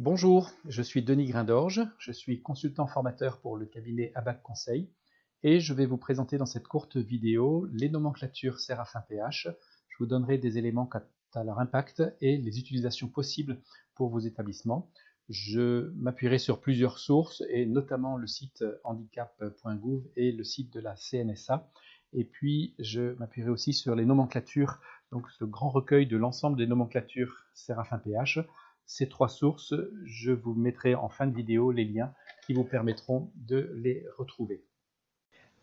Bonjour, je suis Denis Grindorge, je suis consultant formateur pour le cabinet ABAC Conseil et je vais vous présenter dans cette courte vidéo les nomenclatures Séraphin PH. Je vous donnerai des éléments quant à leur impact et les utilisations possibles pour vos établissements. Je m'appuierai sur plusieurs sources et notamment le site handicap.gouv et le site de la CNSA. Et puis je m'appuierai aussi sur les nomenclatures, donc ce grand recueil de l'ensemble des nomenclatures Séraphin PH. Ces trois sources, je vous mettrai en fin de vidéo les liens qui vous permettront de les retrouver.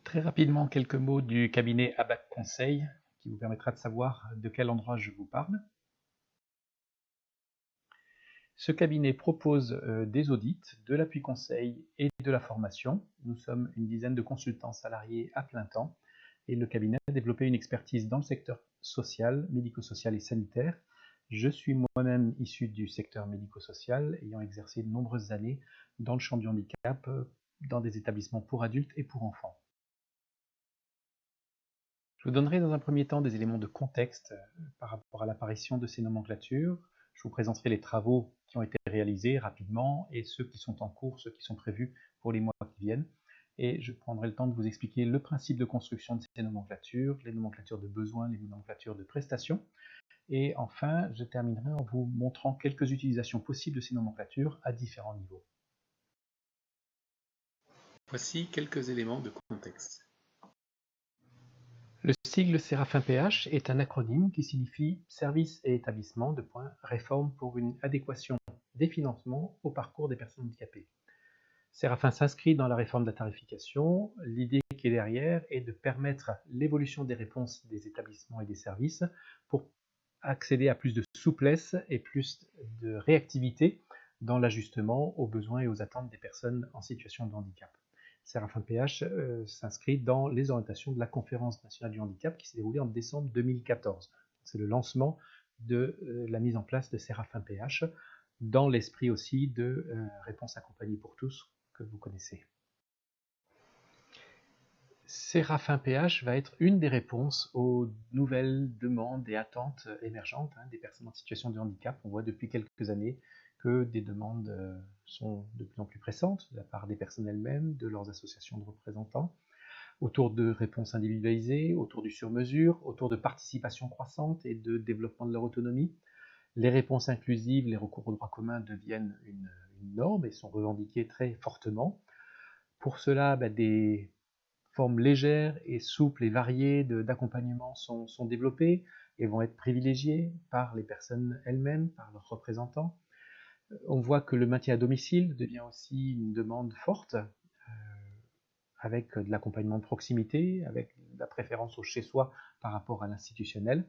Très rapidement, quelques mots du cabinet ABAC Conseil qui vous permettra de savoir de quel endroit je vous parle. Ce cabinet propose des audits, de l'appui conseil et de la formation. Nous sommes une dizaine de consultants salariés à plein temps et le cabinet a développé une expertise dans le secteur social, médico-social et sanitaire. Je suis moi-même issu du secteur médico-social, ayant exercé de nombreuses années dans le champ du handicap, dans des établissements pour adultes et pour enfants. Je vous donnerai dans un premier temps des éléments de contexte par rapport à l'apparition de ces nomenclatures. Je vous présenterai les travaux qui ont été réalisés rapidement et ceux qui sont en cours, ceux qui sont prévus pour les mois qui viennent. Et je prendrai le temps de vous expliquer le principe de construction de ces nomenclatures, les nomenclatures de besoins, les nomenclatures de prestations. Et enfin, je terminerai en vous montrant quelques utilisations possibles de ces nomenclatures à différents niveaux. Voici quelques éléments de contexte. Le sigle Séraphin PH est un acronyme qui signifie Services et établissements, réforme pour une adéquation des financements au parcours des personnes handicapées. Séraphin s'inscrit dans la réforme de la tarification. L'idée qui est derrière est de permettre l'évolution des réponses des établissements et des services pour accéder à plus de souplesse et plus de réactivité dans l'ajustement aux besoins et aux attentes des personnes en situation de handicap. Séraphin PH s'inscrit dans les orientations de la Conférence nationale du handicap qui s'est déroulée en décembre 2014. C'est le lancement de la mise en place de Séraphin PH dans l'esprit aussi de réponse accompagnée pour tous que vous connaissez. Séraphin PH va être une des réponses aux nouvelles demandes et attentes émergentes des personnes en situation de handicap. On voit depuis quelques années que des demandes sont de plus en plus pressantes de la part des personnes elles-mêmes, de leurs associations de représentants, autour de réponses individualisées, autour du sur-mesure, autour de participation croissante et de développement de leur autonomie. Les réponses inclusives, les recours au droit commun deviennent une norme et sont revendiquées très fortement. Pour cela, des formes légères et souples et variées d'accompagnement sont développées et vont être privilégiées par les personnes elles-mêmes, par leurs représentants. On voit que le maintien à domicile devient aussi une demande forte, avec de l'accompagnement de proximité, avec la préférence au chez-soi par rapport à l'institutionnel.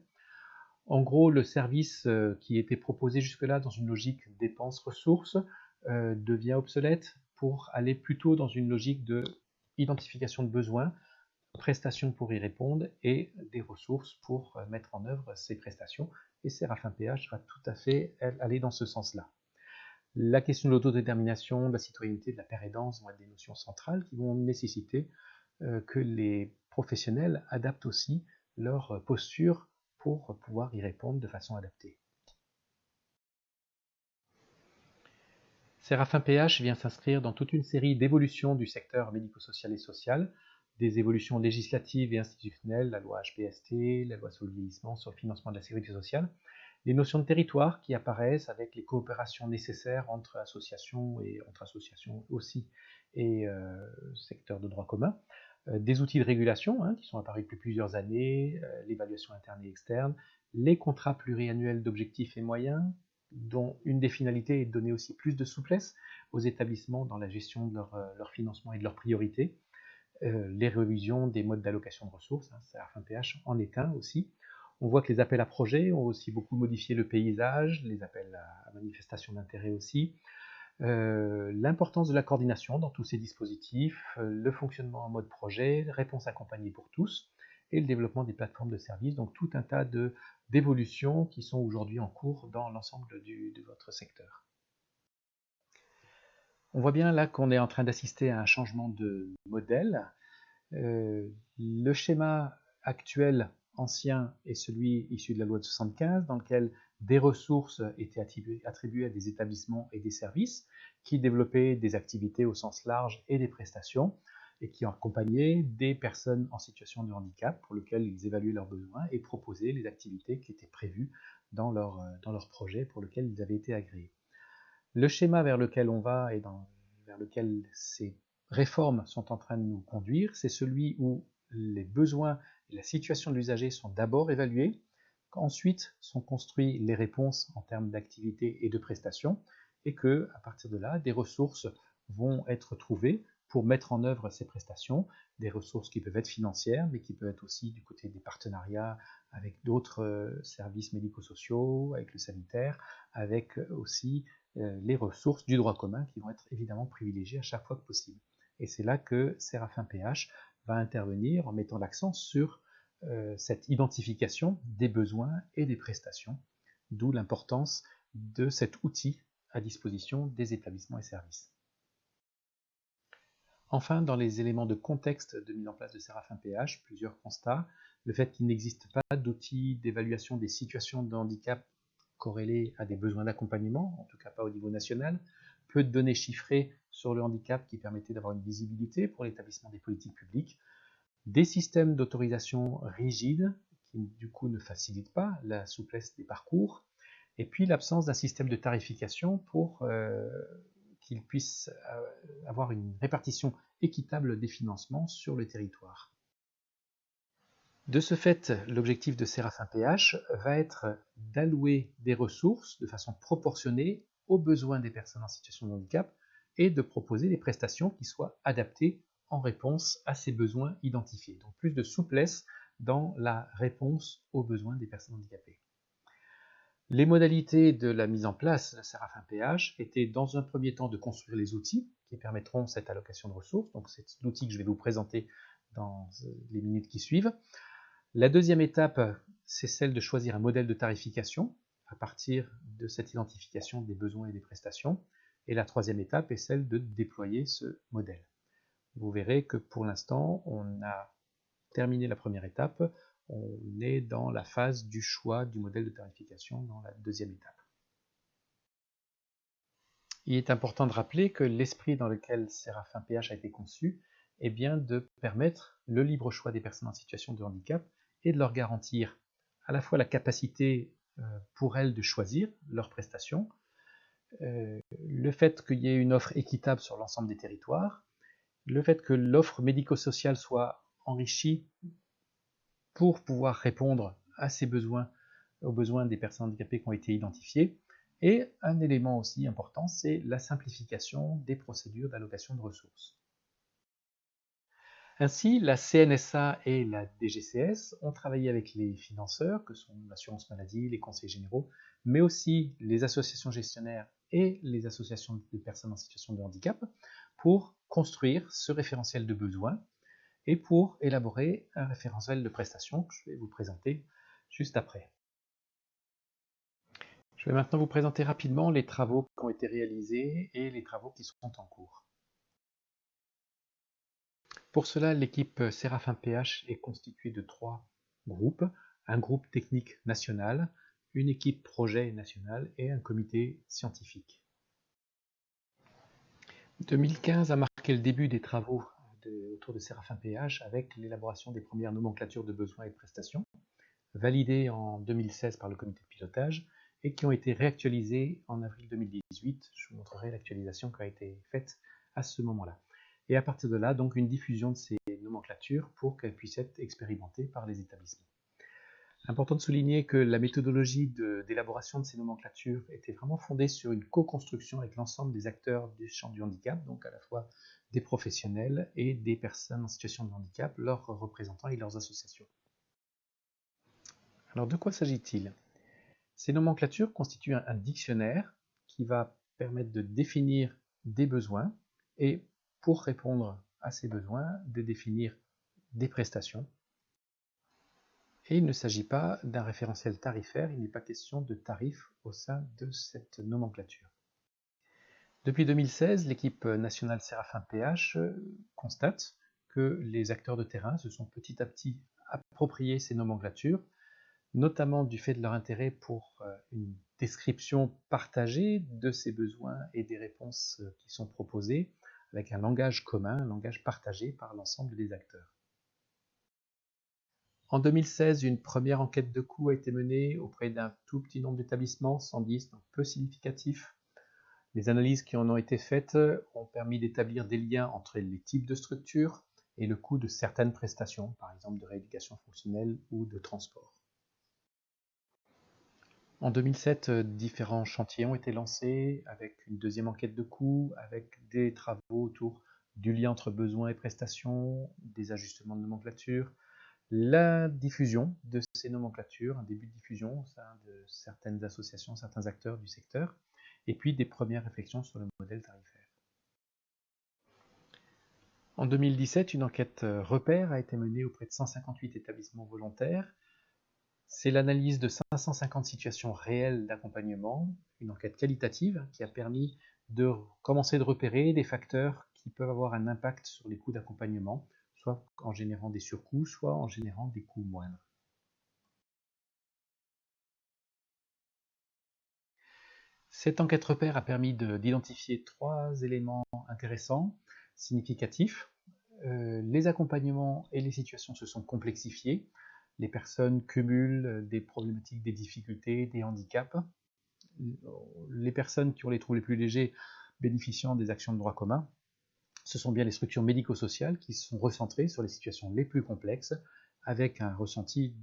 En gros, le service qui était proposé jusque-là dans une logique dépenses-ressources devient obsolète pour aller plutôt dans une logique de identification de besoins, prestations pour y répondre et des ressources pour mettre en œuvre ces prestations. Et Séraphin PH va tout à fait aller dans ce sens-là. La question de l'autodétermination, de la citoyenneté, de la pérédance vont être des notions centrales qui vont nécessiter que les professionnels adaptent aussi leur posture pour pouvoir y répondre de façon adaptée. Séraphin PH vient s'inscrire dans toute une série d'évolutions du secteur médico-social et social, des évolutions législatives et institutionnelles, la loi HPST, la loi sur le vieillissement, sur le financement de la sécurité sociale, les notions de territoire qui apparaissent avec les coopérations nécessaires entre associations et entre associations aussi et secteur de droit commun, des outils de régulation qui sont apparus depuis plusieurs années, l'évaluation interne et externe, les contrats pluriannuels d'objectifs et moyens, dont une des finalités est de donner aussi plus de souplesse aux établissements dans la gestion de leur financement et de leurs priorités, les révisions des modes d'allocation de ressources, Séraphin PH en est un aussi. On voit que les appels à projets ont aussi beaucoup modifié le paysage, les appels à manifestation d'intérêt aussi. L'importance de la coordination dans tous ces dispositifs, le fonctionnement en mode projet, réponse accompagnée pour tous, et le développement des plateformes de services, donc tout un tas d'évolutions qui sont aujourd'hui en cours dans l'ensemble de votre secteur. On voit bien là qu'on est en train d'assister à un changement de modèle. Le schéma actuel ancien est celui issu de la loi de 75, dans lequel des ressources étaient attribuées à des établissements et des services qui développaient des activités au sens large et des prestations et qui accompagnaient des personnes en situation de handicap pour lesquelles ils évaluaient leurs besoins et proposaient les activités qui étaient prévues dans leur projet pour lequel ils avaient été agréés. Le schéma vers lequel on va et vers lequel ces réformes sont en train de nous conduire, c'est celui où les besoins et la situation de l'usager sont d'abord évalués, qu'ensuite sont construites les réponses en termes d'activité et de prestations, et que, à partir de là, des ressources vont être trouvées pour mettre en œuvre ces prestations, des ressources qui peuvent être financières, mais qui peuvent être aussi du côté des partenariats avec d'autres services médico-sociaux, avec le sanitaire, avec aussi les ressources du droit commun qui vont être évidemment privilégiées à chaque fois que possible. Et c'est là que Séraphin PH va intervenir en mettant l'accent sur cette identification des besoins et des prestations, d'où l'importance de cet outil à disposition des établissements et services. Enfin, dans les éléments de contexte de mise en place de Séraphin PH, plusieurs constats. Le fait qu'il n'existe pas d'outils d'évaluation des situations de handicap corrélées à des besoins d'accompagnement, en tout cas pas au niveau national, peu de données chiffrées sur le handicap qui permettaient d'avoir une visibilité pour l'établissement des politiques publiques, des systèmes d'autorisation rigides qui du coup ne facilitent pas la souplesse des parcours, et puis l'absence d'un système de tarification pour qu'il puisse avoir une répartition équitable des financements sur le territoire. De ce fait, l'objectif de Séraphin PH va être d'allouer des ressources de façon proportionnée aux besoins des personnes en situation de handicap et de proposer des prestations qui soient adaptées en réponse à ces besoins identifiés. Donc plus de souplesse dans la réponse aux besoins des personnes handicapées. Les modalités de la mise en place de Séraphin PH étaient dans un premier temps de construire les outils qui permettront cette allocation de ressources. Donc c'est l'outil que je vais vous présenter dans les minutes qui suivent. La deuxième étape, c'est celle de choisir un modèle de tarification à partir de cette identification des besoins et des prestations. Et la troisième étape est celle de déployer ce modèle. Vous verrez que pour l'instant, on a terminé la première étape. On est dans la phase du choix du modèle de tarification dans la deuxième étape. Il est important de rappeler que l'esprit dans lequel Séraphin PH a été conçu est bien de permettre le libre choix des personnes en situation de handicap et de leur garantir à la fois la capacité pour elles de choisir leurs prestations, le fait qu'il y ait une offre équitable sur l'ensemble des territoires, le fait que l'offre médico-sociale soit enrichie pour pouvoir répondre à ces besoins, aux besoins des personnes handicapées qui ont été identifiés. Et un élément aussi important, c'est la simplification des procédures d'allocation de ressources. Ainsi, la CNSA et la DGCS ont travaillé avec les financeurs, que sont l'assurance maladie, les conseillers généraux, mais aussi les associations gestionnaires et les associations de personnes en situation de handicap, pour construire ce référentiel de besoins et pour élaborer un référentiel de prestations que je vais vous présenter juste après. Je vais maintenant vous présenter rapidement les travaux qui ont été réalisés et les travaux qui sont en cours. Pour cela, l'équipe Séraphin PH est constituée de 3 groupes, un groupe technique national, une équipe projet nationale et un comité scientifique. 2015 a marqué le début des travaux autour de Séraphin PH avec l'élaboration des premières nomenclatures de besoins et de prestations, validées en 2016 par le comité de pilotage et qui ont été réactualisées en avril 2018. Je vous montrerai l'actualisation qui a été faite à ce moment-là. Et à partir de là, donc une diffusion de ces nomenclatures pour qu'elles puissent être expérimentées par les établissements. Important de souligner que la méthodologie d'élaboration de ces nomenclatures était vraiment fondée sur une co-construction avec l'ensemble des acteurs du champ du handicap, donc à la fois des professionnels et des personnes en situation de handicap, leurs représentants et leurs associations. Alors de quoi s'agit-il? Ces nomenclatures constituent un dictionnaire qui va permettre de définir des besoins et, pour répondre à ces besoins, de définir des prestations. Et il ne s'agit pas d'un référentiel tarifaire, il n'est pas question de tarifs au sein de cette nomenclature. Depuis 2016, l'équipe nationale Séraphin PH constate que les acteurs de terrain se sont petit à petit appropriés ces nomenclatures, notamment du fait de leur intérêt pour une description partagée de ces besoins et des réponses qui sont proposées, avec un langage commun, un langage partagé par l'ensemble des acteurs. En 2016, une première enquête de coûts a été menée auprès d'un tout petit nombre d'établissements, 110, donc peu significatif. Les analyses qui en ont été faites ont permis d'établir des liens entre les types de structures et le coût de certaines prestations, par exemple de rééducation fonctionnelle ou de transport. En 2007, différents chantiers ont été lancés avec une deuxième enquête de coûts, avec des travaux autour du lien entre besoins et prestations, des ajustements de nomenclature, la diffusion de ces nomenclatures, un début de diffusion au sein de certaines associations, certains acteurs du secteur, et puis des premières réflexions sur le modèle tarifaire. En 2017, une enquête repère a été menée auprès de 158 établissements volontaires. C'est l'analyse de 550 situations réelles d'accompagnement, une enquête qualitative qui a permis de commencer de repérer des facteurs qui peuvent avoir un impact sur les coûts d'accompagnement, soit en générant des surcoûts, soit en générant des coûts moindres. Cette enquête repère a permis d'identifier 3 éléments intéressants, significatifs. Les accompagnements et les situations se sont complexifiés. Les personnes cumulent des problématiques, des difficultés, des handicaps. Les personnes qui ont les troubles les plus légers bénéficiant des actions de droit commun, ce sont bien les structures médico-sociales qui sont recentrées sur les situations les plus complexes, avec un ressenti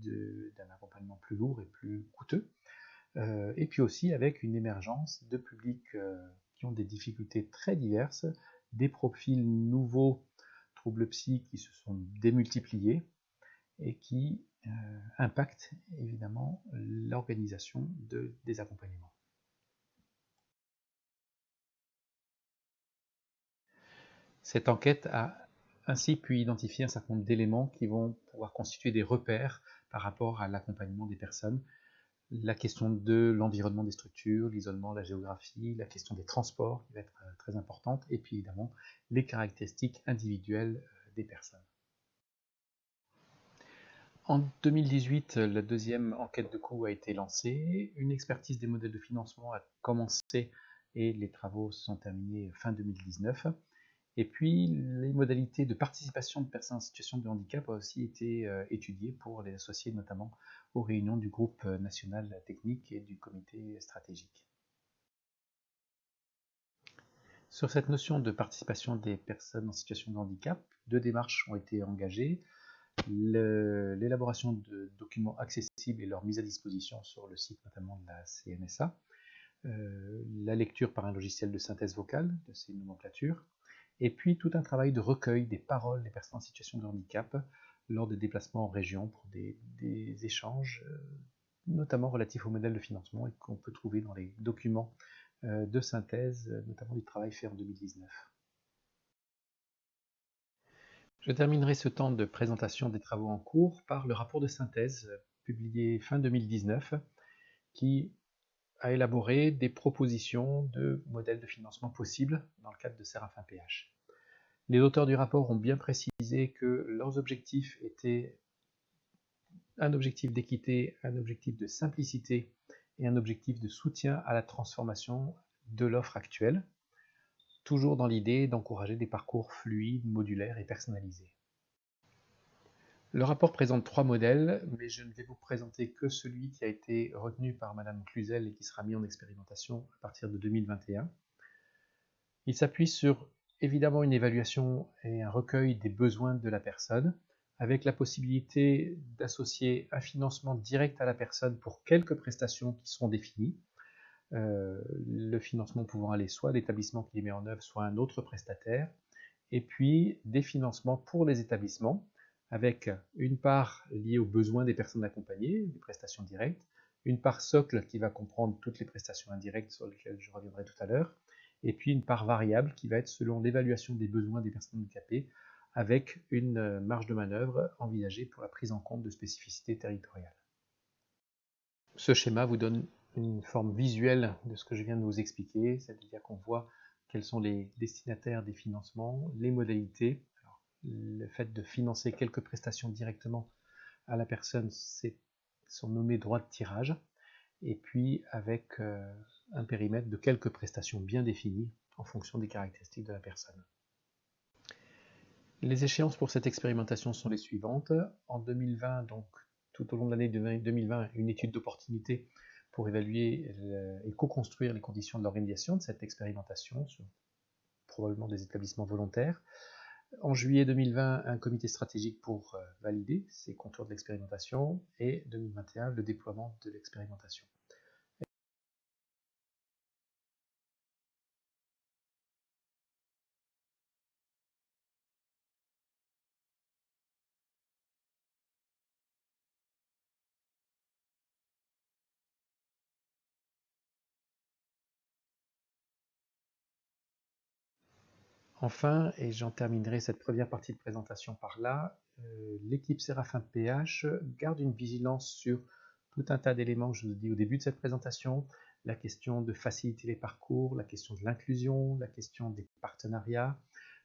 d'un accompagnement plus lourd et plus coûteux. Et puis aussi avec une émergence de publics qui ont des difficultés très diverses, des profils nouveaux, troubles psy qui se sont démultipliés et qui impactent évidemment l'organisation des accompagnements. Cette enquête a ainsi pu identifier un certain nombre d'éléments qui vont pouvoir constituer des repères par rapport à l'accompagnement des personnes. La question de l'environnement des structures, l'isolement, la géographie, la question des transports qui va être très importante, et puis évidemment les caractéristiques individuelles des personnes. En 2018, la deuxième enquête de coûts a été lancée, une expertise des modèles de financement a commencé et les travaux se sont terminés fin 2019. Et puis, les modalités de participation de personnes en situation de handicap ont aussi été étudiées pour les associer notamment aux réunions du groupe national technique et du comité stratégique. Sur cette notion de participation des personnes en situation de handicap, 2 démarches ont été engagées. L'élaboration de documents accessibles et leur mise à disposition sur le site notamment de la CNSA, la lecture par un logiciel de synthèse vocale de ces nomenclatures, et puis tout un travail de recueil des paroles des personnes en situation de handicap lors de déplacements en région pour des échanges, notamment relatifs au modèle de financement et qu'on peut trouver dans les documents de synthèse, notamment du travail fait en 2019. Je terminerai ce temps de présentation des travaux en cours par le rapport de synthèse publié fin 2019 qui a élaboré des propositions de modèles de financement possibles dans le cadre de Séraphin PH. Les auteurs du rapport ont bien précisé que leurs objectifs étaient un objectif d'équité, un objectif de simplicité et un objectif de soutien à la transformation de l'offre actuelle, toujours dans l'idée d'encourager des parcours fluides, modulaires et personnalisés. Le rapport présente 3 modèles, mais je ne vais vous présenter que celui qui a été retenu par Madame Cluzel et qui sera mis en expérimentation à partir de 2021. Il s'appuie sur évidemment une évaluation et un recueil des besoins de la personne, avec la possibilité d'associer un financement direct à la personne pour quelques prestations qui seront définies, le financement pouvant aller soit à l'établissement qui les met en œuvre, soit à un autre prestataire, et puis des financements pour les établissements, avec une part liée aux besoins des personnes accompagnées, des prestations directes, une part socle qui va comprendre toutes les prestations indirectes sur lesquelles je reviendrai tout à l'heure, et puis une part variable qui va être selon l'évaluation des besoins des personnes handicapées, avec une marge de manœuvre envisagée pour la prise en compte de spécificités territoriales. Ce schéma vous donne une forme visuelle de ce que je viens de vous expliquer, c'est-à-dire qu'on voit quels sont les destinataires des financements, les modalités. Alors, le fait de financer quelques prestations directement à la personne, c'est sont nommés droits de tirage, et puis avec un périmètre de quelques prestations bien définies en fonction des caractéristiques de la personne. Les échéances pour cette expérimentation sont les suivantes. En 2020, donc tout au long de l'année 2020, une étude d'opportunité pour évaluer et co-construire les conditions de l'organisation de cette expérimentation sur probablement des établissements volontaires. En juillet 2020, un comité stratégique pour valider ces contours de l'expérimentation, et 2021, le déploiement de l'expérimentation. Enfin, et j'en terminerai cette première partie de présentation par là, l'équipe Séraphin PH garde une vigilance sur tout un tas d'éléments que je vous ai dit au début de cette présentation, la question de faciliter les parcours, la question de l'inclusion, la question des partenariats,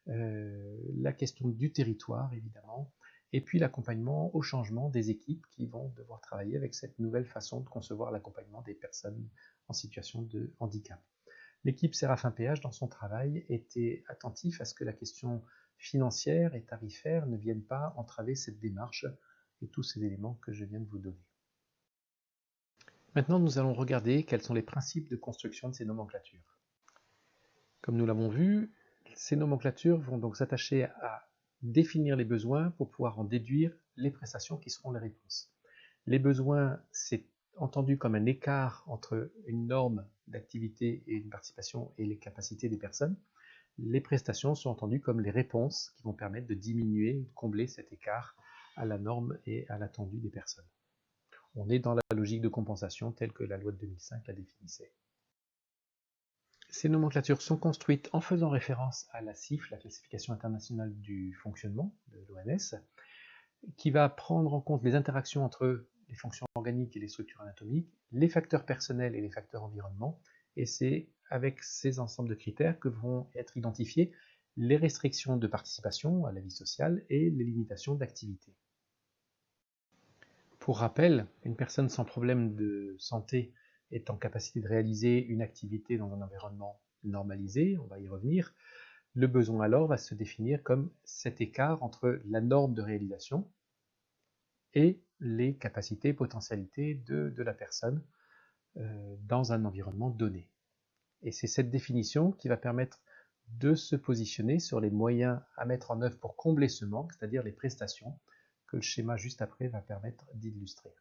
la question du territoire évidemment, et puis l'accompagnement au changement des équipes qui vont devoir travailler avec cette nouvelle façon de concevoir l'accompagnement des personnes en situation de handicap. L'équipe Séraphin PH, dans son travail, était attentif à ce que la question financière et tarifaire ne vienne pas entraver cette démarche et tous ces éléments que je viens de vous donner. Maintenant, nous allons regarder quels sont les principes de construction de ces nomenclatures. Comme nous l'avons vu, ces nomenclatures vont donc s'attacher à définir les besoins pour pouvoir en déduire les prestations qui seront les réponses. Les besoins, c'est entendu comme un écart entre une norme d'activité et une participation et les capacités des personnes. Les prestations sont entendues comme les réponses qui vont permettre de diminuer, de combler cet écart à la norme et à l'attendu des personnes. On est dans la logique de compensation telle que la loi de 2005 la définissait. Ces nomenclatures sont construites en faisant référence à la CIF, la classification internationale du fonctionnement de l'OMS, qui va prendre en compte les interactions entre les fonctions organiques et les structures anatomiques, les facteurs personnels et les facteurs environnement, et c'est avec ces ensembles de critères que vont être identifiées les restrictions de participation à la vie sociale et les limitations d'activité. Pour rappel, une personne sans problème de santé est en capacité de réaliser une activité dans un environnement normalisé, on va y revenir. Le besoin alors va se définir comme cet écart entre la norme de réalisation et les capacités, potentialités de la personne dans un environnement donné. Et c'est cette définition qui va permettre de se positionner sur les moyens à mettre en œuvre pour combler ce manque, c'est-à-dire les prestations que le schéma juste après va permettre d'illustrer.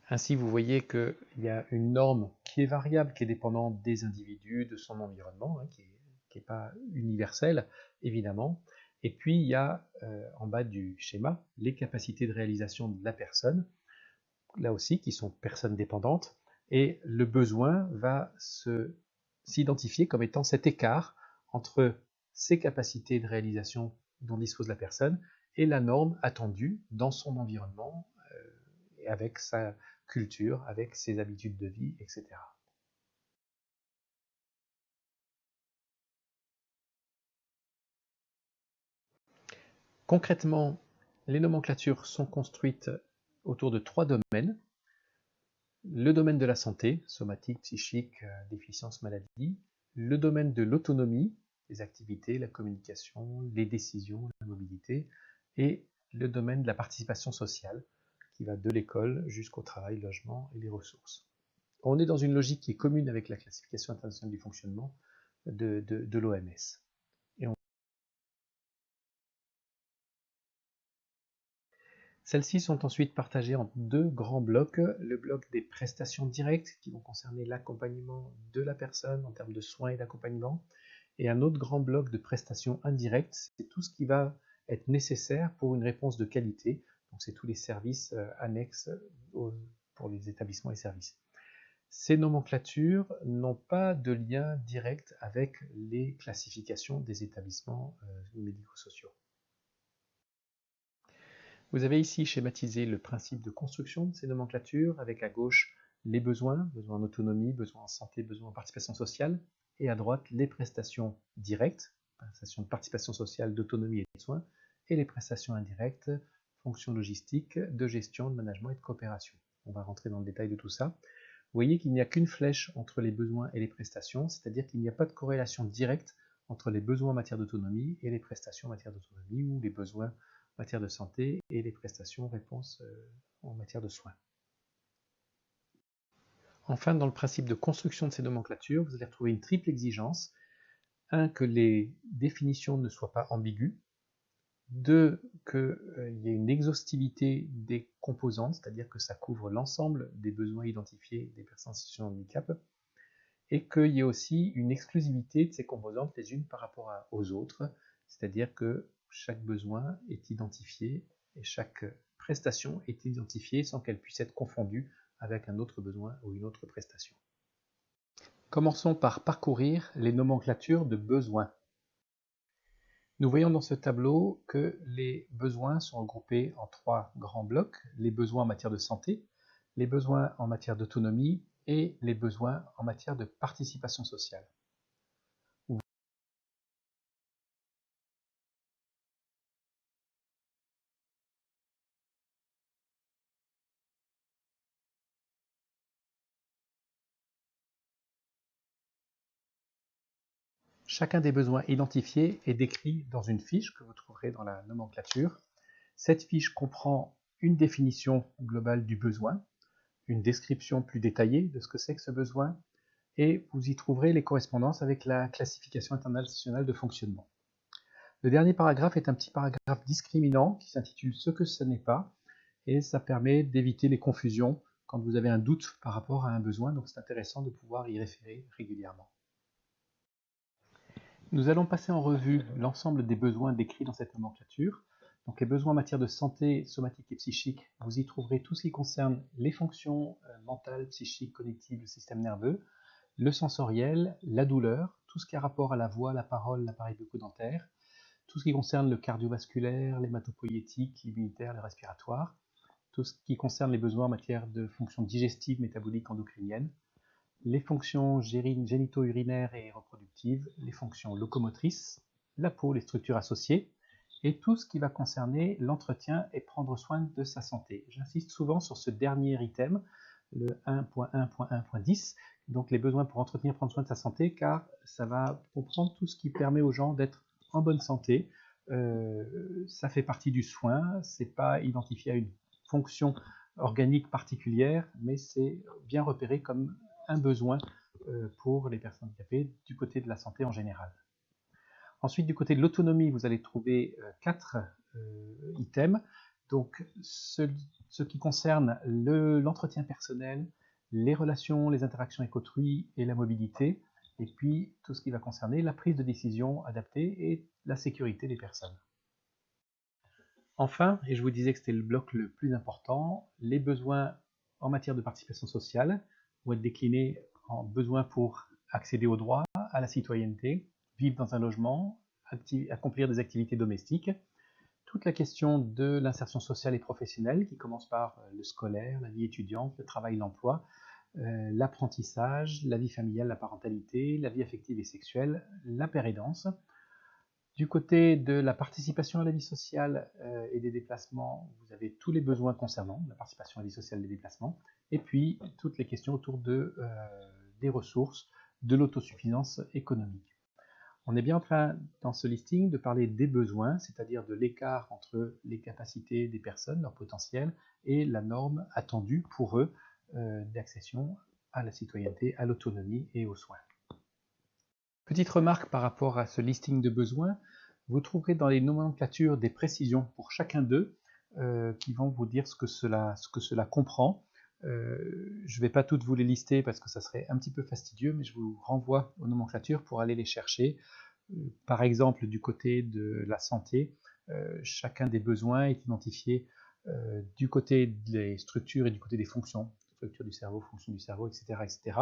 Ainsi, vous voyez qu'il y a une norme qui est variable, qui est dépendante des individus, de son environnement, hein, qui n'est pas universelle, évidemment. Et puis, il y a en bas du schéma les capacités de réalisation de la personne, là aussi, qui sont personnes dépendantes, et le besoin va s'identifier comme étant cet écart entre ces capacités de réalisation dont dispose la personne et la norme attendue dans son environnement, et avec sa culture, avec ses habitudes de vie, etc. Concrètement, les nomenclatures sont construites autour de 3 domaines. Le domaine de la santé, somatique, psychique, déficience, maladie. Le domaine de l'autonomie, les activités, la communication, les décisions, la mobilité. Et le domaine de la participation sociale, qui va de l'école jusqu'au travail, logement et les ressources. On est dans une logique qui est commune avec la classification internationale du fonctionnement de l'OMS. Celles-ci sont ensuite partagées en 2 grands blocs. Le bloc des prestations directes qui vont concerner l'accompagnement de la personne en termes de soins et d'accompagnement. Et un autre grand bloc de prestations indirectes, c'est tout ce qui va être nécessaire pour une réponse de qualité. Donc c'est tous les services annexes pour les établissements et services. Ces nomenclatures n'ont pas de lien direct avec les classifications des établissements médico-sociaux. Vous avez ici schématisé le principe de construction de ces nomenclatures, avec à gauche les besoins, besoins en autonomie, besoins en santé, besoins en participation sociale, et à droite les prestations directes, prestations de participation sociale, d'autonomie et de soins, et les prestations indirectes, fonctions logistiques, de gestion, de management et de coopération. On va rentrer dans le détail de tout ça. Vous voyez qu'il n'y a qu'une flèche entre les besoins et les prestations, c'est-à-dire qu'il n'y a pas de corrélation directe entre les besoins en matière d'autonomie et les prestations en matière d'autonomie, ou les besoins en matière de santé et les prestations réponses en matière de soins. Enfin, dans le principe de construction de ces nomenclatures, vous allez retrouver une triple exigence. 1, que les définitions ne soient pas ambiguës. 2, qu'il y ait une exhaustivité des composantes, c'est-à-dire que ça couvre l'ensemble des besoins identifiés des personnes en situation de handicap, et qu'il y ait aussi une exclusivité de ces composantes les unes par rapport aux autres, c'est-à-dire que chaque besoin est identifié et chaque prestation est identifiée sans qu'elle puisse être confondue avec un autre besoin ou une autre prestation. Commençons par parcourir les nomenclatures de besoins. Nous voyons dans ce tableau que les besoins sont regroupés en 3 grands blocs: les besoins en matière de santé, les besoins en matière d'autonomie et les besoins en matière de participation sociale. Chacun des besoins identifiés est décrit dans une fiche que vous trouverez dans la nomenclature. Cette fiche comprend une définition globale du besoin, une description plus détaillée de ce que c'est que ce besoin, et vous y trouverez les correspondances avec la classification internationale de fonctionnement. Le dernier paragraphe est un petit paragraphe discriminant qui s'intitule « Ce que ce n'est pas », et ça permet d'éviter les confusions quand vous avez un doute par rapport à un besoin, donc c'est intéressant de pouvoir y référer régulièrement. Nous allons passer en revue l'ensemble des besoins décrits dans cette nomenclature. Donc les besoins en matière de santé somatique et psychique, vous y trouverez tout ce qui concerne les fonctions mentales, psychiques, cognitives, le système nerveux, le sensoriel, la douleur, tout ce qui a rapport à la voix, la parole, l'appareil bucco-dentaire, tout ce qui concerne le cardiovasculaire, l'hématopoïétique, l'immunitaire, le respiratoire, tout ce qui concerne les besoins en matière de fonctions digestives, métaboliques, endocriniennes, les fonctions génito-urinaires et reproductives, les fonctions locomotrices, la peau, les structures associées, et tout ce qui va concerner l'entretien et prendre soin de sa santé. J'insiste souvent sur ce dernier item, le 1.1.1.10, donc les besoins pour entretenir et prendre soin de sa santé, car ça va comprendre tout ce qui permet aux gens d'être en bonne santé. Ça fait partie du soin, c'est pas identifié à une fonction organique particulière, mais c'est bien repéré comme un besoin pour les personnes handicapées du côté de la santé en général. Ensuite, du côté de l'autonomie, vous allez trouver 4 items. Donc, ce qui concerne l'entretien personnel, les relations, les interactions avec autrui et la mobilité, et puis tout ce qui va concerner la prise de décision adaptée et la sécurité des personnes. Enfin, et je vous disais que c'était le bloc le plus important, les besoins en matière de participation sociale vont être déclinés en besoins pour accéder aux droits, à la citoyenneté, vivre dans un logement, accomplir des activités domestiques, toute la question de l'insertion sociale et professionnelle qui commence par le scolaire, la vie étudiante, le travail, l'emploi, l'apprentissage, la vie familiale, la parentalité, la vie affective et sexuelle, la pérédance. Du côté de la participation à la vie sociale et des déplacements, vous avez tous les besoins concernant la participation à la vie sociale et des déplacements, et puis toutes les questions autour des ressources, de l'autosuffisance économique. On est bien en train, dans ce listing, de parler des besoins, c'est-à-dire de l'écart entre les capacités des personnes, leur potentiel, et la norme attendue pour eux d'accession à la citoyenneté, à l'autonomie et aux soins. Petite remarque par rapport à ce listing de besoins, vous trouverez dans les nomenclatures des précisions pour chacun d'eux qui vont vous dire ce que cela comprend. Je ne vais pas toutes vous les lister parce que ça serait un petit peu fastidieux, mais je vous renvoie aux nomenclatures pour aller les chercher. Par exemple, du côté de la santé, chacun des besoins est identifié du côté des structures et du côté des fonctions, structure du cerveau, fonction du cerveau, etc., etc.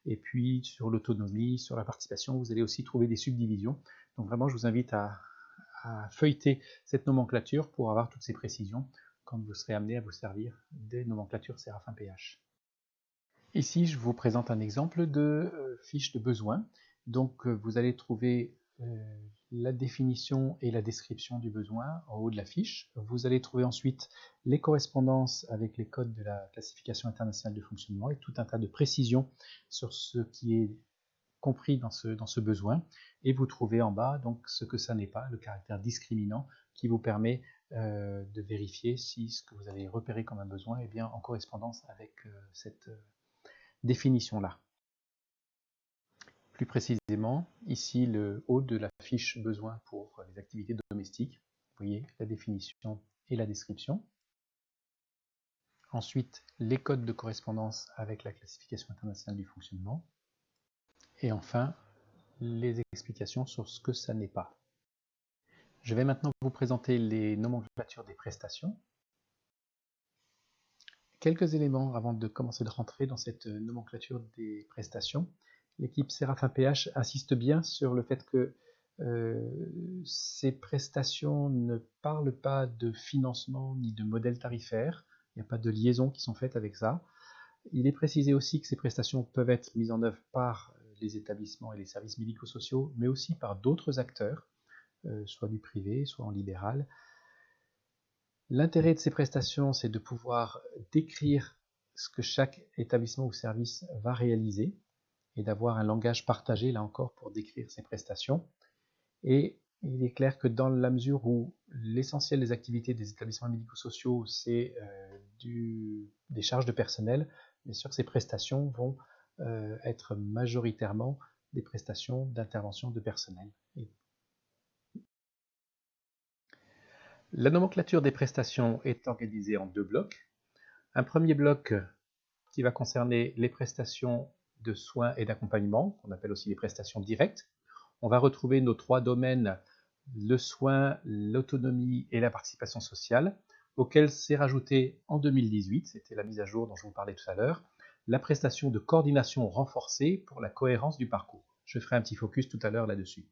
Et puis sur l'autonomie, sur la participation, vous allez aussi trouver des subdivisions. Donc vraiment, je vous invite à feuilleter cette nomenclature pour avoir toutes ces précisions quand vous serez amené à vous servir des nomenclatures Séraphin PH. Ici, je vous présente un exemple de fiche de besoin. Donc vous allez trouver la définition et la description du besoin en haut de la fiche. Vous allez trouver ensuite les correspondances avec les codes de la classification internationale de fonctionnement et tout un tas de précisions sur ce qui est compris dans ce besoin. Et vous trouvez en bas donc ce que ça n'est pas, le caractère discriminant qui vous permet de vérifier si ce que vous avez repéré comme un besoin est bien en correspondance avec cette définition-là. Plus précisément, ici le haut de la fiche besoin pour les activités domestiques. Vous voyez la définition et la description. Ensuite, les codes de correspondance avec la classification internationale du fonctionnement. Et enfin, les explications sur ce que ça n'est pas. Je vais maintenant vous présenter les nomenclatures des prestations. Quelques éléments avant de commencer de rentrer dans cette nomenclature des prestations. L'équipe Séraphin PH insiste bien sur le fait que ces prestations ne parlent pas de financement ni de modèle tarifaire. Il n'y a pas de liaison qui sont faites avec ça. Il est précisé aussi que ces prestations peuvent être mises en œuvre par les établissements et les services médico-sociaux, mais aussi par d'autres acteurs, soit du privé, soit en libéral. L'intérêt de ces prestations, c'est de pouvoir décrire ce que chaque établissement ou service va réaliser et d'avoir un langage partagé, là encore, pour décrire ces prestations. Et il est clair que dans la mesure où l'essentiel des activités des établissements médico-sociaux, c'est des charges de personnel, bien sûr que ces prestations vont être majoritairement des prestations d'intervention de personnel. La nomenclature des prestations est organisée en deux blocs. Un premier bloc qui va concerner les prestations de soins et d'accompagnement, qu'on appelle aussi les prestations directes. On va retrouver nos trois domaines, le soin, l'autonomie et la participation sociale, auxquels s'est rajouté en 2018, c'était la mise à jour dont je vous parlais tout à l'heure, la prestation de coordination renforcée pour la cohérence du parcours. Je ferai un petit focus tout à l'heure là-dessus.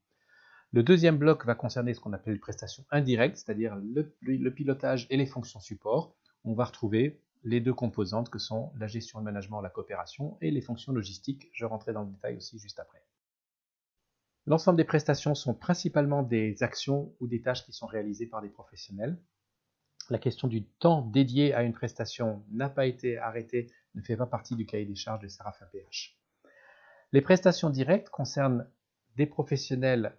Le deuxième bloc va concerner ce qu'on appelle les prestations indirectes, c'est-à-dire le pilotage et les fonctions support. On va retrouver les deux composantes que sont la gestion, le management, la coopération et les fonctions logistiques. Je rentrerai dans le détail aussi juste après. L'ensemble des prestations sont principalement des actions ou des tâches qui sont réalisées par des professionnels. La question du temps dédié à une prestation n'a pas été arrêtée, ne fait pas partie du cahier des charges de Séraphin PH. Les prestations directes concernent des professionnels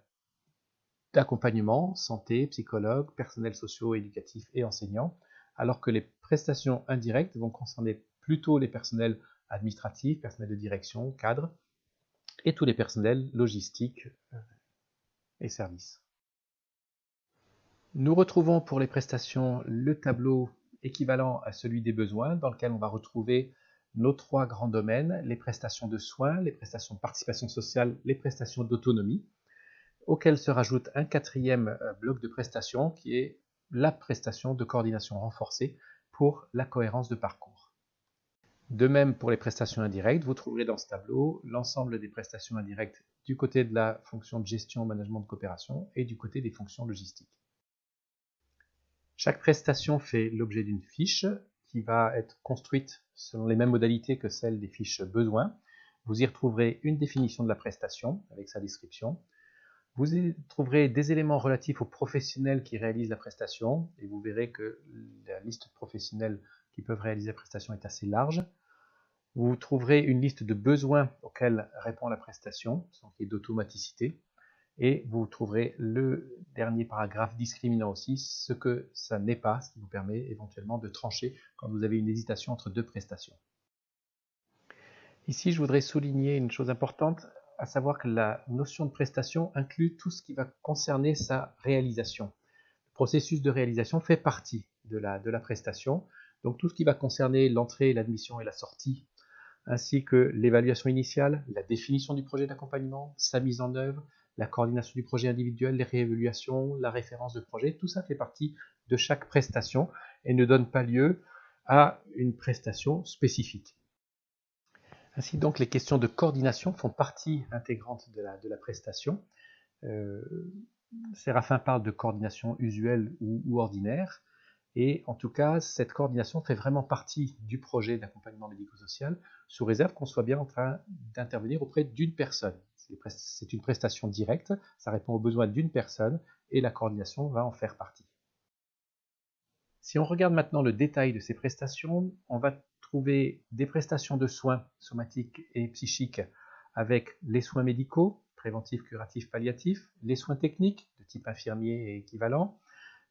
d'accompagnement, santé, psychologues, personnels sociaux, éducatifs et enseignants, alors que les prestations indirectes vont concerner plutôt les personnels administratifs, personnels de direction, cadres, et tous les personnels logistiques et services. Nous retrouvons pour les prestations le tableau équivalent à celui des besoins, dans lequel on va retrouver nos trois grands domaines, les prestations de soins, les prestations de participation sociale, les prestations d'autonomie, auquel se rajoute un quatrième bloc de prestations qui est la prestation de coordination renforcée pour la cohérence de parcours. De même pour les prestations indirectes, vous trouverez dans ce tableau l'ensemble des prestations indirectes du côté de la fonction de gestion, management de coopération et du côté des fonctions logistiques. Chaque prestation fait l'objet d'une fiche qui va être construite selon les mêmes modalités que celles des fiches besoins. Vous y retrouverez une définition de la prestation avec sa description. Vous y trouverez des éléments relatifs aux professionnels qui réalisent la prestation, et vous verrez que la liste de professionnels qui peuvent réaliser la prestation est assez large. Vous trouverez une liste de besoins auxquels répond la prestation, qui est d'automaticité, et vous trouverez le dernier paragraphe discriminant aussi, ce que ça n'est pas, ce qui vous permet éventuellement de trancher quand vous avez une hésitation entre deux prestations. Ici, je voudrais souligner une chose importante, à savoir que la notion de prestation inclut tout ce qui va concerner sa réalisation. Le processus de réalisation fait partie de la prestation, donc tout ce qui va concerner l'entrée, l'admission et la sortie, ainsi que l'évaluation initiale, la définition du projet d'accompagnement, sa mise en œuvre, la coordination du projet individuel, les réévaluations, la référence de projet, tout ça fait partie de chaque prestation et ne donne pas lieu à une prestation spécifique. Ainsi donc, les questions de coordination font partie intégrante de la prestation. Séraphin parle de coordination usuelle ou ordinaire, et en tout cas, cette coordination fait vraiment partie du projet d'accompagnement médico-social, sous réserve qu'on soit bien en train d'intervenir auprès d'une personne. C'est une prestation directe, ça répond aux besoins d'une personne et la coordination va en faire partie. Si on regarde maintenant le détail de ces prestations, on va trouver des prestations de soins somatiques et psychiques avec les soins médicaux, préventifs, curatifs, palliatifs, les soins techniques de type infirmier et équivalent,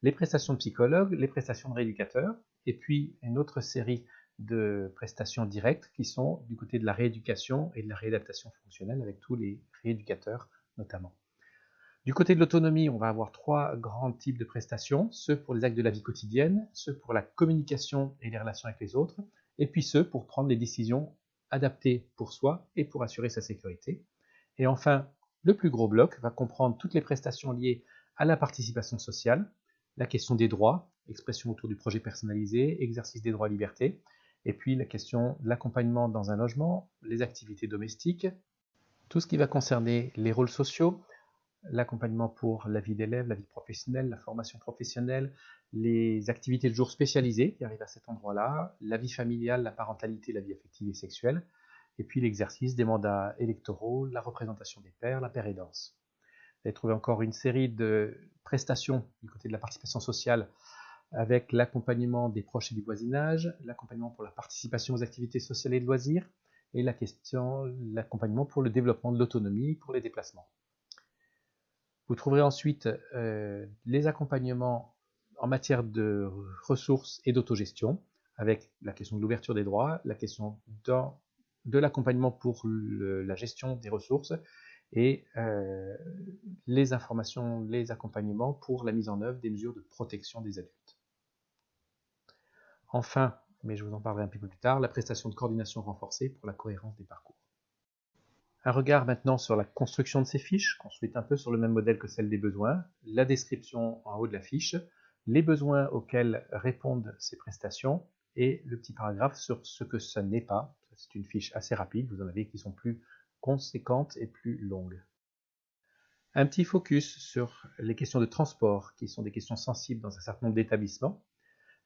les prestations de psychologue, les prestations de rééducateur, et puis une autre série de prestations directes qui sont du côté de la rééducation et de la réadaptation fonctionnelle avec tous les rééducateurs notamment. Du côté de l'autonomie, on va avoir 3 grands types de prestations, ceux pour les actes de la vie quotidienne, ceux pour la communication et les relations avec les autres, et puis ceux pour prendre les décisions adaptées pour soi et pour assurer sa sécurité. Et enfin, le plus gros bloc va comprendre toutes les prestations liées à la participation sociale, la question des droits, expression autour du projet personnalisé, exercice des droits et libertés, et puis la question de l'accompagnement dans un logement, les activités domestiques, tout ce qui va concerner les rôles sociaux, l'accompagnement pour la vie d'élève, la vie professionnelle, la formation professionnelle, les activités de jour spécialisées qui arrivent à cet endroit-là, la vie familiale, la parentalité, la vie affective et sexuelle, et puis l'exercice des mandats électoraux, la représentation des pairs, la pérédance. Vous allez trouver encore une série de prestations du côté de la participation sociale avec l'accompagnement des proches et du voisinage, l'accompagnement pour la participation aux activités sociales et de loisirs, et l'accompagnement pour le développement de l'autonomie pour les déplacements. Vous trouverez ensuite les accompagnements en matière de ressources et d'autogestion, avec la question de l'ouverture des droits, la question de l'accompagnement pour la gestion des ressources et les informations, les accompagnements pour la mise en œuvre des mesures de protection des adultes. Enfin, mais je vous en parlerai un peu plus tard, la prestation de coordination renforcée pour la cohérence des parcours. Un regard maintenant sur la construction de ces fiches, construite un peu sur le même modèle que celle des besoins, la description en haut de la fiche, les besoins auxquels répondent ces prestations et le petit paragraphe sur ce que ça n'est pas. C'est une fiche assez rapide, vous en avez qui sont plus conséquentes et plus longues. Un petit focus sur les questions de transport, qui sont des questions sensibles dans un certain nombre d'établissements.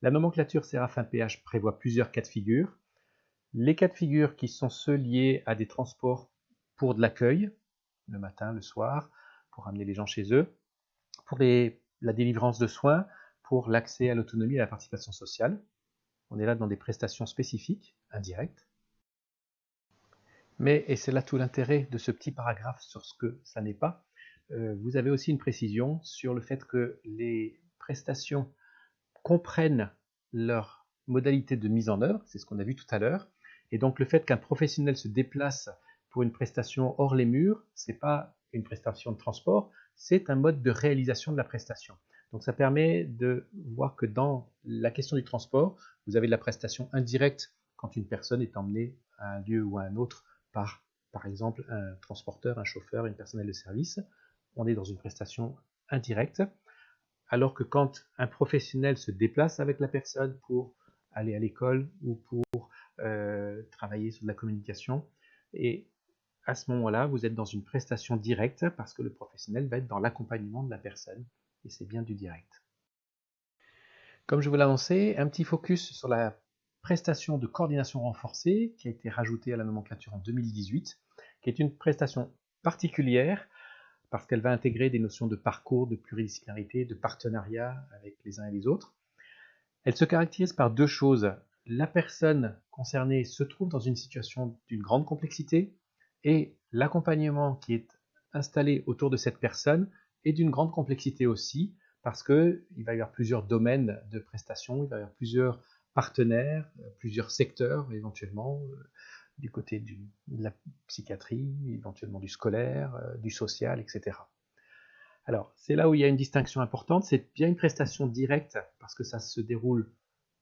La nomenclature Séraphin PH prévoit plusieurs cas de figure. Les cas de figure qui sont ceux liés à des transports pour de l'accueil, le matin, le soir, pour amener les gens chez eux, pour la délivrance de soins, pour l'accès à l'autonomie et à la participation sociale. On est là dans des prestations spécifiques, indirectes. Mais, et c'est là tout l'intérêt de ce petit paragraphe sur ce que ça n'est pas, vous avez aussi une précision sur le fait que les prestations comprennent leur modalité de mise en œuvre, c'est ce qu'on a vu tout à l'heure, et donc le fait qu'un professionnel se déplace pour une prestation hors les murs, ce n'est pas une prestation de transport, c'est un mode de réalisation de la prestation. Donc ça permet de voir que dans la question du transport, vous avez de la prestation indirecte quand une personne est emmenée à un lieu ou à un autre par exemple, un transporteur, un chauffeur, une personnel de service. On est dans une prestation indirecte, alors que quand un professionnel se déplace avec la personne pour aller à l'école ou pour travailler sur de la communication, et à ce moment-là, vous êtes dans une prestation directe parce que le professionnel va être dans l'accompagnement de la personne, et c'est bien du direct. Comme je vous l'ai annoncé, un petit focus sur la prestation de coordination renforcée qui a été rajoutée à la nomenclature en 2018, qui est une prestation particulière parce qu'elle va intégrer des notions de parcours, de pluridisciplinarité, de partenariat avec les uns et les autres. Elle se caractérise par deux choses. La personne concernée se trouve dans une situation d'une grande complexité et l'accompagnement qui est installé autour de cette personne est d'une grande complexité aussi parce qu'il va y avoir plusieurs domaines de prestations, il va y avoir plusieurs partenaires, plusieurs secteurs éventuellement, du côté de la psychiatrie, éventuellement du scolaire, du social, etc. Alors, c'est là où il y a une distinction importante, c'est bien une prestation directe, parce que ça se déroule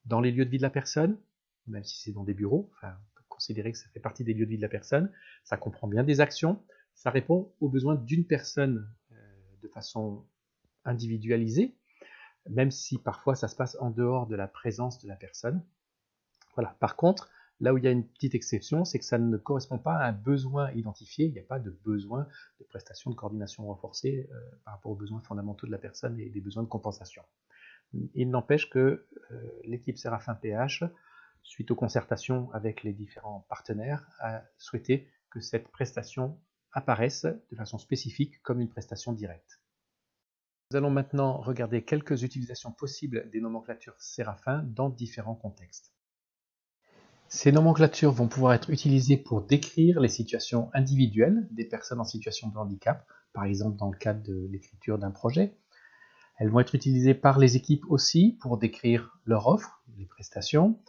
dans les lieux de vie de la personne, même si c'est dans des bureaux, enfin, on peut considérer que ça fait partie des lieux de vie de la personne, ça comprend bien des actions, ça répond aux besoins d'une personne de façon individualisée, même si parfois ça se passe en dehors de la présence de la personne. Voilà. Par contre, là où il y a une petite exception, c'est que ça ne correspond pas à un besoin identifié, il n'y a pas de besoin de prestation de coordination renforcée par rapport aux besoins fondamentaux de la personne et des besoins de compensation. Il n'empêche que l'équipe Séraphin PH, suite aux concertations avec les différents partenaires, a souhaité que cette prestation apparaissent de façon spécifique comme une prestation directe. Nous allons maintenant regarder quelques utilisations possibles des nomenclatures Séraphin dans différents contextes. Ces nomenclatures vont pouvoir être utilisées pour décrire les situations individuelles des personnes en situation de handicap, par exemple dans le cadre de l'écriture d'un projet. Elles vont être utilisées par les équipes aussi pour décrire leur offre, les prestations,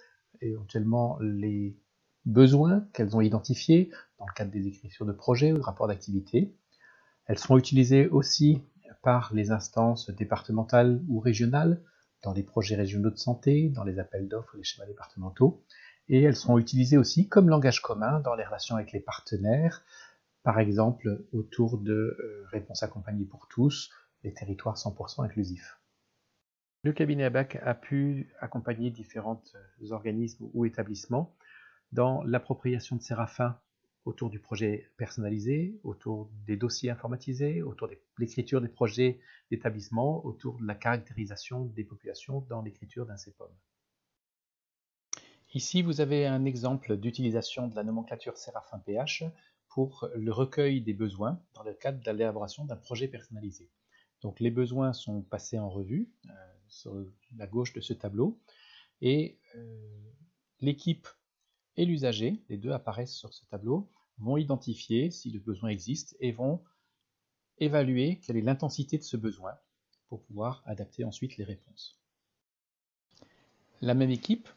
éventuellement les besoins qu'elles ont identifiés dans le cadre des écritures de projets ou de rapports d'activité. Elles seront utilisées aussi par les instances départementales ou régionales dans les projets régionaux de santé, dans les appels d'offres, les schémas départementaux. Et elles seront utilisées aussi comme langage commun dans les relations avec les partenaires, par exemple autour de réponses accompagnées pour tous, les territoires 100% inclusifs. Le cabinet ABAC a pu accompagner différents organismes ou établissements dans l'appropriation de Séraphin autour du projet personnalisé, autour des dossiers informatisés, autour de l'écriture des projets d'établissement, autour de la caractérisation des populations dans l'écriture d'un CEPOM. Ici, vous avez un exemple d'utilisation de la nomenclature Séraphin PH pour le recueil des besoins dans le cadre de l'élaboration d'un projet personnalisé. Donc les besoins sont passés en revue sur la gauche de ce tableau et l'équipe et l'usager, les deux apparaissent sur ce tableau, vont identifier si le besoin existe et vont évaluer quelle est l'intensité de ce besoin pour pouvoir adapter ensuite les réponses. La même équipe,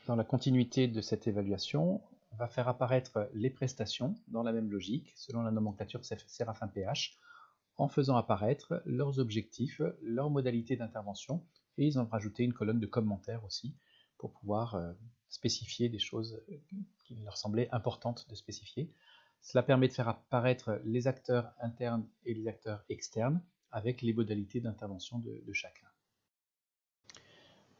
dans la continuité de cette évaluation, va faire apparaître les prestations dans la même logique, selon la nomenclature Séraphin PH, en faisant apparaître leurs objectifs, leurs modalités d'intervention, et ils ont rajouté une colonne de commentaires aussi, pour pouvoir spécifier des choses qui leur semblaient importantes de spécifier. Cela permet de faire apparaître les acteurs internes et les acteurs externes, avec les modalités d'intervention de chacun.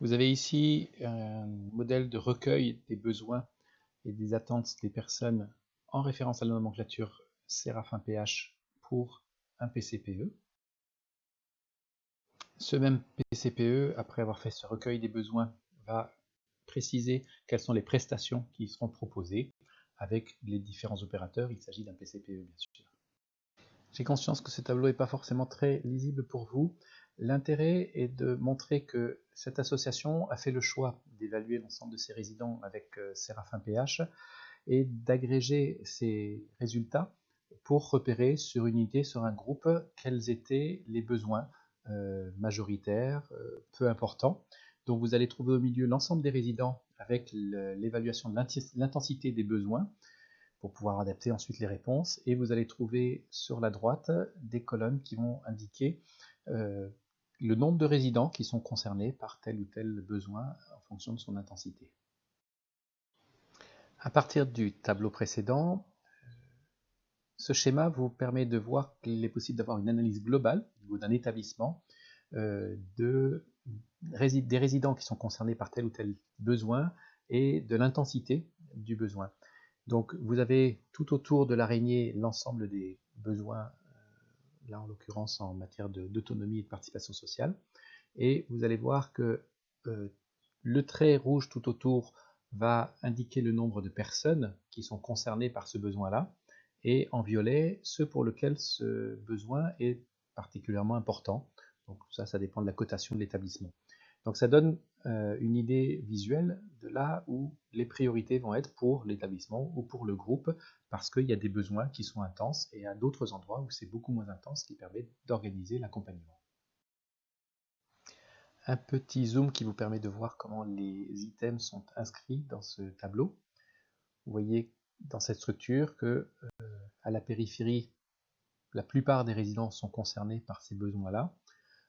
Vous avez ici un modèle de recueil des besoins et des attentes des personnes en référence à la nomenclature Séraphin PH pour un PCPE. Ce même PCPE, après avoir fait ce recueil des besoins, va préciser quelles sont les prestations qui seront proposées avec les différents opérateurs. Il s'agit d'un PCPE, bien sûr. J'ai conscience que ce tableau n'est pas forcément très lisible pour vous. L'intérêt est de montrer que cette association a fait le choix d'évaluer l'ensemble de ses résidents avec Séraphin PH et d'agréger ces résultats pour repérer sur une unité, sur un groupe, quels étaient les besoins majoritaires, peu importants. Donc vous allez trouver au milieu l'ensemble des résidents avec l'évaluation de l'intensité des besoins pour pouvoir adapter ensuite les réponses. Et vous allez trouver sur la droite des colonnes qui vont indiquer le nombre de résidents qui sont concernés par tel ou tel besoin en fonction de son intensité. À partir du tableau précédent, ce schéma vous permet de voir qu'il est possible d'avoir une analyse globale au niveau d'un établissement des résidents qui sont concernés par tel ou tel besoin et de l'intensité du besoin. Donc vous avez tout autour de l'araignée l'ensemble des besoins, là en l'occurrence en matière d'autonomie et de participation sociale, et vous allez voir que le trait rouge tout autour va indiquer le nombre de personnes qui sont concernées par ce besoin-là, et en violet, ceux pour lesquels ce besoin est particulièrement important. Donc ça dépend de la cotation de l'établissement. Donc ça donne une idée visuelle de là où les priorités vont être pour l'établissement ou pour le groupe, parce qu'il y a des besoins qui sont intenses et à d'autres endroits où c'est beaucoup moins intense, qui permet d'organiser l'accompagnement. Un petit zoom qui vous permet de voir comment les items sont inscrits dans ce tableau. Vous voyez dans cette structure que à la périphérie, la plupart des résidents sont concernés par ces besoins-là.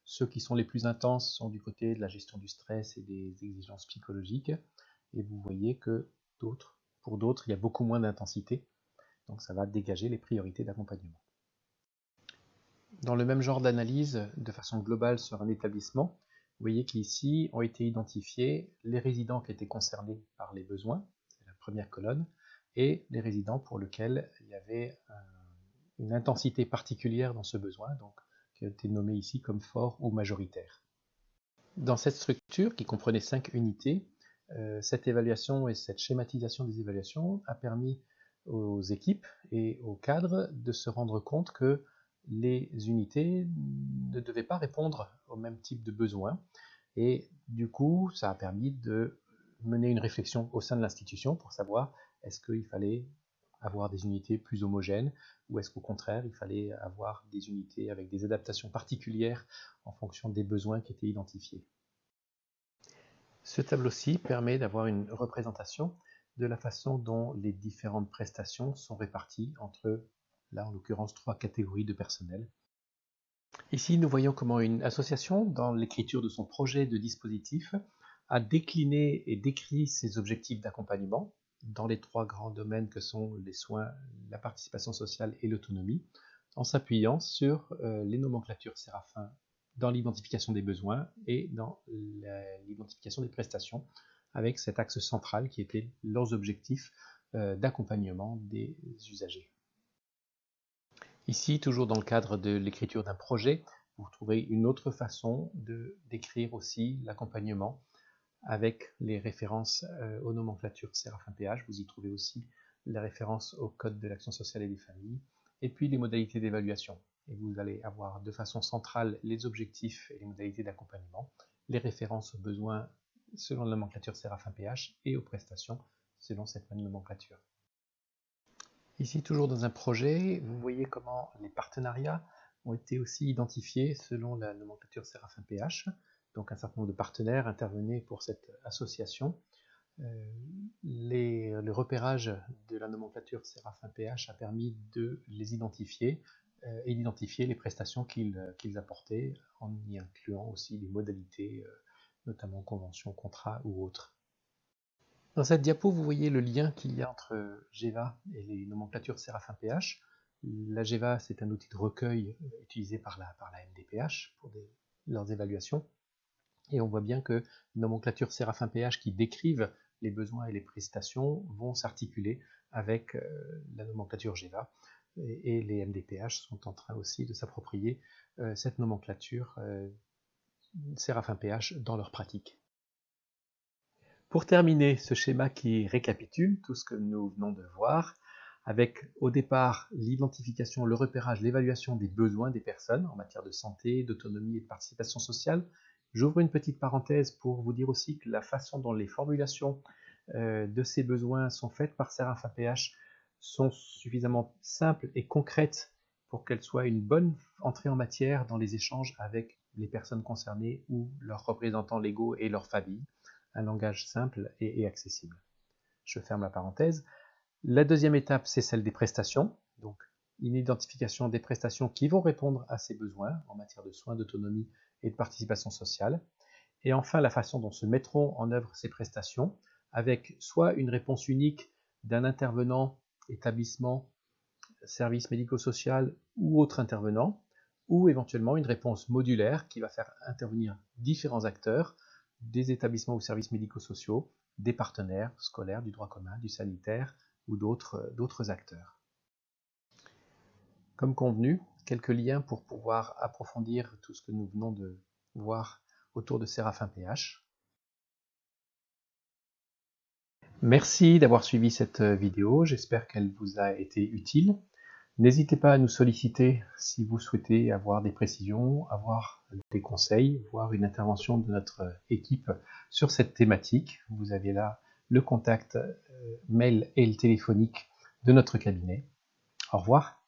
Ceux qui sont les plus intenses sont du côté de la gestion du stress et des exigences psychologiques. Et vous voyez que pour d'autres, il y a beaucoup moins d'intensité. Donc ça va dégager les priorités d'accompagnement. Dans le même genre d'analyse, de façon globale sur un établissement, vous voyez qu'ici ont été identifiés les résidents qui étaient concernés par les besoins, c'est la première colonne, et les résidents pour lesquels il y avait une intensité particulière dans ce besoin, donc qui a été nommé ici comme fort ou majoritaire. Dans cette structure, qui comprenait 5 unités, cette évaluation et cette schématisation des évaluations a permis aux équipes et aux cadres de se rendre compte que les unités ne devaient pas répondre au même type de besoins. Et du coup, ça a permis de mener une réflexion au sein de l'institution pour savoir est-ce qu'il fallait avoir des unités plus homogènes ou est-ce qu'au contraire, il fallait avoir des unités avec des adaptations particulières en fonction des besoins qui étaient identifiés. Ce tableau-ci permet d'avoir une représentation de la façon dont les différentes prestations sont réparties entre, là en l'occurrence, 3 catégories de personnel. Ici, nous voyons comment une association, dans l'écriture de son projet de dispositif, a décliné et décrit ses objectifs d'accompagnement dans les 3 grands domaines que sont les soins, la participation sociale et l'autonomie, en s'appuyant sur les nomenclatures Séraphin dans l'identification des besoins et dans l'identification des prestations, avec cet axe central qui était leurs objectifs d'accompagnement des usagers. Ici, toujours dans le cadre de l'écriture d'un projet, vous trouverez une autre façon de décrire aussi l'accompagnement avec les références aux nomenclatures Séraphin PH. Vous y trouvez aussi la référence au Code de l'action sociale et des familles, et puis les modalités d'évaluation. Et vous allez avoir de façon centrale les objectifs et les modalités d'accompagnement, les références aux besoins selon la nomenclature Séraphin PH et aux prestations selon cette même nomenclature. Ici, toujours dans un projet, vous voyez comment les partenariats ont été aussi identifiés selon la nomenclature Séraphin PH. Donc un certain nombre de partenaires intervenaient pour cette association. Le repérage de la nomenclature Séraphin PH a permis de les identifier et d'identifier les prestations qu'ils apportaient, en y incluant aussi les modalités, notamment conventions, contrats ou autres. Dans cette diapo, vous voyez le lien qu'il y a entre GEVA et les nomenclatures Séraphin PH. La GEVA, c'est un outil de recueil utilisé par la MDPH pour leurs évaluations. Et on voit bien que les nomenclatures Séraphin PH qui décrivent les besoins et les prestations vont s'articuler avec la nomenclature GEVA. Et les MDPH sont en train aussi de s'approprier cette nomenclature Séraphin PH dans leur pratique. Pour terminer, ce schéma qui récapitule tout ce que nous venons de voir, avec au départ l'identification, le repérage, l'évaluation des besoins des personnes en matière de santé, d'autonomie et de participation sociale. J'ouvre une petite parenthèse pour vous dire aussi que la façon dont les formulations de ces besoins sont faites par Séraphin PH sont suffisamment simples et concrètes pour qu'elles soient une bonne entrée en matière dans les échanges avec les personnes concernées ou leurs représentants légaux et leurs familles. Un langage simple et accessible. Je ferme la parenthèse. La deuxième étape, c'est celle des prestations. Donc, une identification des prestations qui vont répondre à ces besoins en matière de soins, d'autonomie et de participation sociale. Et enfin, la façon dont se mettront en œuvre ces prestations, avec soit une réponse unique d'un intervenant, établissement, service médico-social ou autre intervenant, ou éventuellement une réponse modulaire qui va faire intervenir différents acteurs, des établissements ou services médico-sociaux, des partenaires scolaires, du droit commun, du sanitaire ou d'autres acteurs. Comme convenu, quelques liens pour pouvoir approfondir tout ce que nous venons de voir autour de Séraphin PH. Merci d'avoir suivi cette vidéo, j'espère qu'elle vous a été utile. N'hésitez pas à nous solliciter si vous souhaitez avoir des précisions, avoir des conseils, voire une intervention de notre équipe sur cette thématique. Vous avez là le contact mail et le téléphonique de notre cabinet. Au revoir.